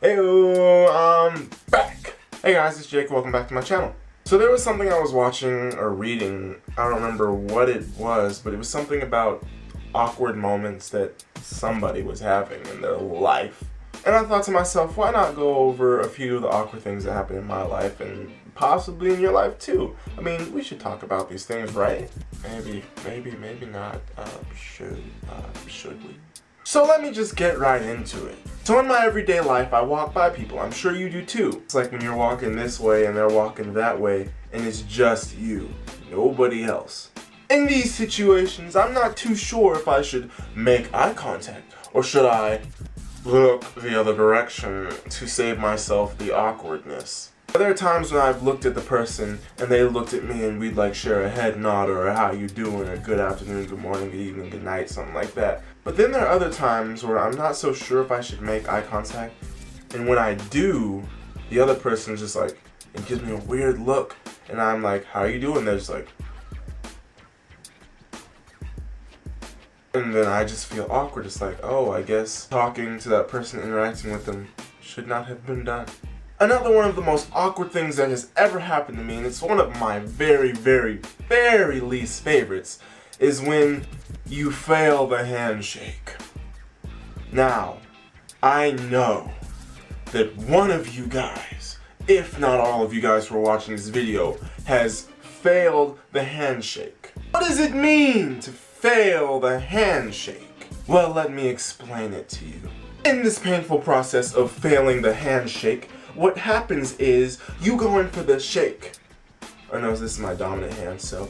Heyo, I'm back. Hey guys, it's Jake. Welcome back to my channel. So there was something I was watching or reading. I don't remember what it was, but it was something about awkward moments that somebody was having in their life. And I thought to myself, why not go over a few of the awkward things that happened in my life and possibly in your life too? I mean, we should talk about these things, right? Maybe not. Should we? So let me just get right into it. So in my everyday life, I walk by people. I'm sure you do too. It's like when you're walking this way and they're walking that way, and it's just you, nobody else. In these situations, I'm not too sure if I should make eye contact or should I look the other direction to save myself the awkwardness. There are times when I've looked at the person and they looked at me and we'd like share a head nod or a how you doing or good afternoon, good morning, good evening, good night, something like that. But then there are other times where I'm not so sure if I should make eye contact, and when I do, the other person just like, it gives me a weird look and I'm like, how are you doing? They're just like, and then I just feel awkward. It's like, oh, I guess talking to that person, interacting with them should not have been done. Another one of the most awkward things that has ever happened to me, and it's one of my very least favorites, is when you fail the handshake. Now, I know that one of you guys, if not all of you guys who are watching this video, has failed the handshake. What does it mean to fail the handshake? Well, let me explain it to you. In this painful process of failing the handshake, what happens is you go in for the shake. I know this is my dominant hand, so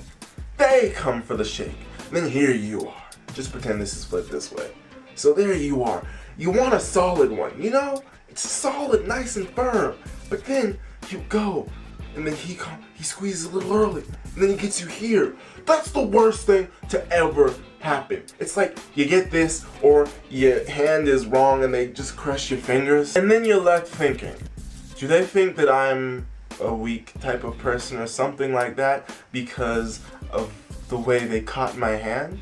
they come for the shake. Then here you are. Just pretend this is flipped this way. So there you are. You want a solid one, you know? It's solid, nice and firm. But then you go, and then he squeezes a little early, and then he gets you here. That's the worst thing to ever happen. It's like you get this, or your hand is wrong and they just crush your fingers, and then you're left thinking, do they think that I'm a weak type of person or something like that because of the way they caught my hand?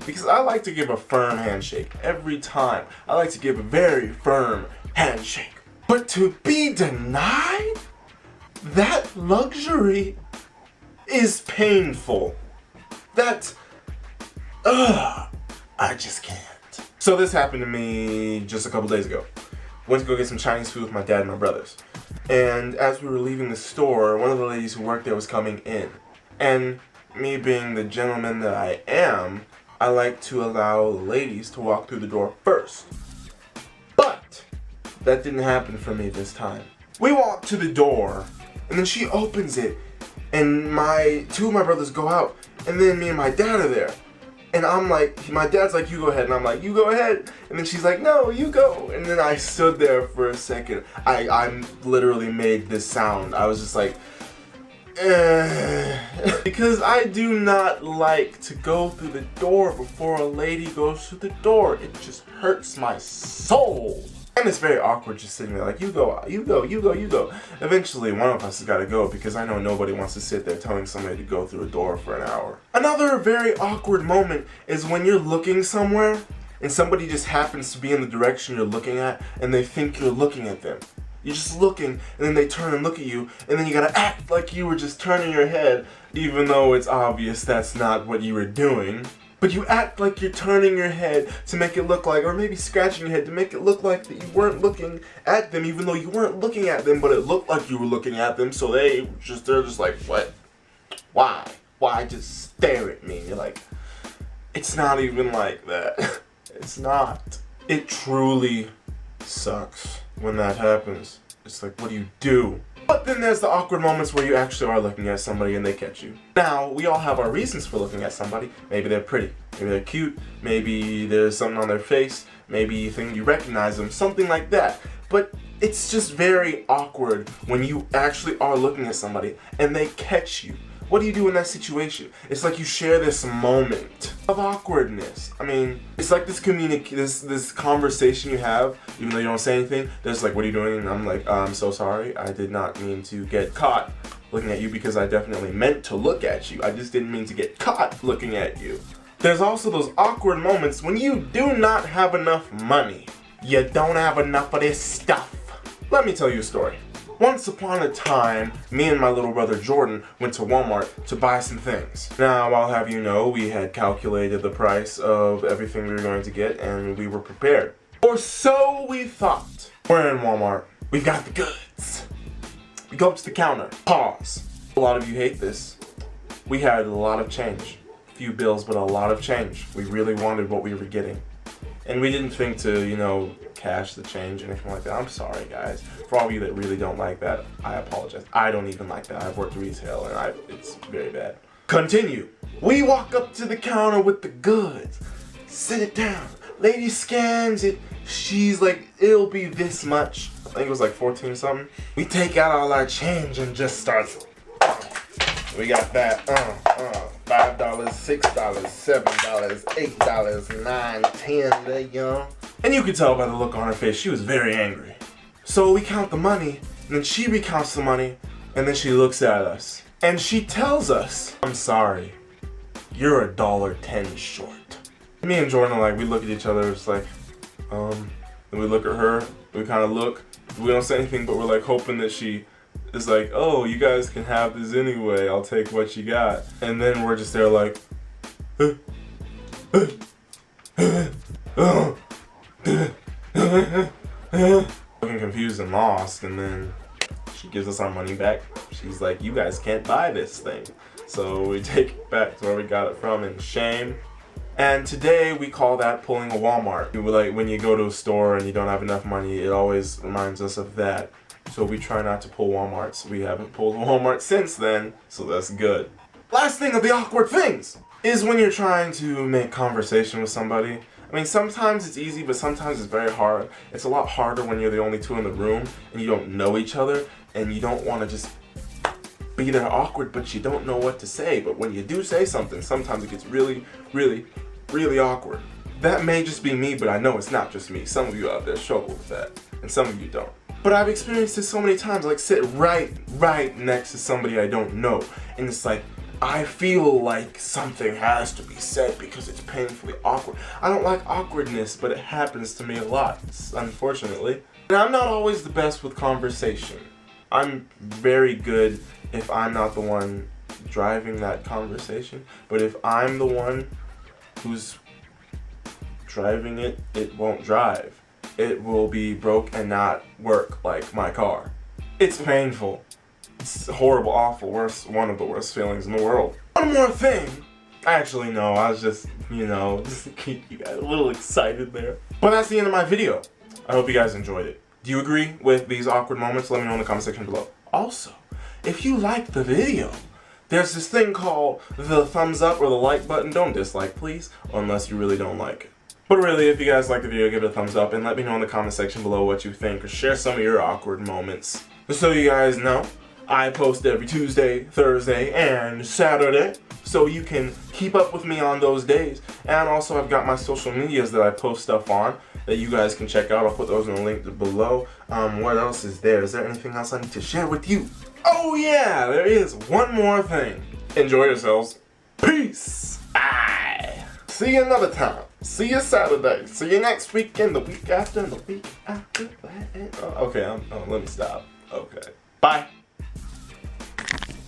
Because I like to give a firm handshake every time. I like to give a very firm handshake. But to be denied that luxury is painful. I just can't. So this happened to me just a couple days ago. Went to go get some Chinese food with my dad and my brothers. And as we were leaving the store, one of the ladies who worked there was coming in. And me being the gentleman that I am, I like to allow the ladies to walk through the door first. But that didn't happen for me this time. We walked to the door, and then she opens it, and two of my brothers go out, and then me and my dad are there. And I'm like, my dad's like, you go ahead, and I'm like, you go ahead. And then she's like, no, you go. And then I stood there for a second. I literally made this sound. I was just like, because I do not like to go through the door before a lady goes through the door. It just hurts my soul. And it's very awkward just sitting there like, you go, you go, you go, you go. Eventually, one of us has got to go because I know nobody wants to sit there telling somebody to go through a door for an hour. Another very awkward moment is when you're looking somewhere and somebody just happens to be in the direction you're looking at and they think you're looking at them. You're just looking and then they turn and look at you and then you gotta act like you were just turning your head even though it's obvious that's not what you were doing. But you act like you're turning your head to make it look like, or maybe scratching your head to make it look like that you weren't looking at them, even though you weren't looking at them, but it looked like you were looking at them, so they're just like, what? Why just stare at me? You're like, it's not even like that. It's not. It truly sucks when that happens. It's like, what do you do? But then there's the awkward moments where you actually are looking at somebody and they catch you. Now, we all have our reasons for looking at somebody. Maybe they're pretty, maybe they're cute, maybe there's something on their face, maybe you think you recognize them, something like that. But it's just very awkward when you actually are looking at somebody and they catch you. What do you do in that situation? It's like you share this moment of awkwardness. I mean, it's like this conversation you have, even though you don't say anything. There's like, what are you doing? And I'm like, I'm so sorry. I did not mean to get caught looking at you because I definitely meant to look at you. I just didn't mean to get caught looking at you. There's also those awkward moments when you do not have enough money. You don't have enough of this stuff. Let me tell you a story. Once upon a time, me and my little brother Jordan went to Walmart to buy some things. Now, I'll have you know, we had calculated the price of everything we were going to get and we were prepared. Or so we thought. We're in Walmart. We've got the goods. We go up to the counter. Pause. A lot of you hate this. We had a lot of change. A few bills, but a lot of change. We really wanted what we were getting. And we didn't think to, you know, cash the change or anything like that. I'm sorry, guys. For all of you that really don't like that, I apologize. I don't even like that. I've worked retail and it's very bad. Continue. We walk up to the counter with the goods. Sit it down. Lady scans it. She's like, it'll be this much. I think it was like 14 something. We take out all our change and just start. We got that, $5, $6, $7, $8, $9, $10, there you go. And you could tell by the look on her face, she was very angry. So we count the money, and then she recounts the money, and then she looks at us. And she tells us, I'm sorry, you're $1.10 short. Me and Jordan are like, we look at each other, it's like, then we look at her, we kind of look, we don't say anything, but we're like hoping that she is like, oh, you guys can have this anyway, I'll take what you got. And then we're just there like, looking confused and lost, and then she gives us our money back. She's like, you guys can't buy this thing. So we take it back to where we got it from in shame. And today we call that pulling a Walmart. Like when you go to a store and you don't have enough money, it always reminds us of that. So we try not to pull Walmarts. We haven't pulled a Walmart since then, so that's good. Last thing of the awkward things is when you're trying to make conversation with somebody. I mean, sometimes it's easy, but sometimes it's very hard. It's a lot harder when you're the only two in the room and you don't know each other and you don't want to just be there awkward, but you don't know what to say. But when you do say something, sometimes it gets really, really, really awkward. That may just be me, but I know it's not just me. Some of you out there struggle with that, and some of you don't. But I've experienced this so many times, like sit right next to somebody I don't know, and it's like, I feel like something has to be said because it's painfully awkward. I don't like awkwardness, but it happens to me a lot, unfortunately. And I'm not always the best with conversation. I'm very good if I'm not the one driving that conversation, but if I'm the one who's driving it, it won't drive. It will be broke and not work like my car. It's painful. It's horrible, awful, one of the worst feelings in the world. One more thing. Actually, no, I was just, just to keep you guys a little excited there. But that's the end of my video. I hope you guys enjoyed it. Do you agree with these awkward moments? Let me know in the comment section below. Also, if you liked the video, there's this thing called the thumbs up or the like button. Don't dislike, please, unless you really don't like it. But really, if you guys like the video, give it a thumbs up and let me know in the comment section below what you think or share some of your awkward moments. Just so you guys know, I post every Tuesday, Thursday, and Saturday, so you can keep up with me on those days. And also, I've got my social medias that I post stuff on that you guys can check out. I'll put those in the link below. What else is there? Is there anything else I need to share with you? Oh yeah, there is one more thing. Enjoy yourselves. Peace. Bye. See you another time. See you Saturday. See you next weekend, the week after, and the week after that. Okay, let me stop. Okay. Bye.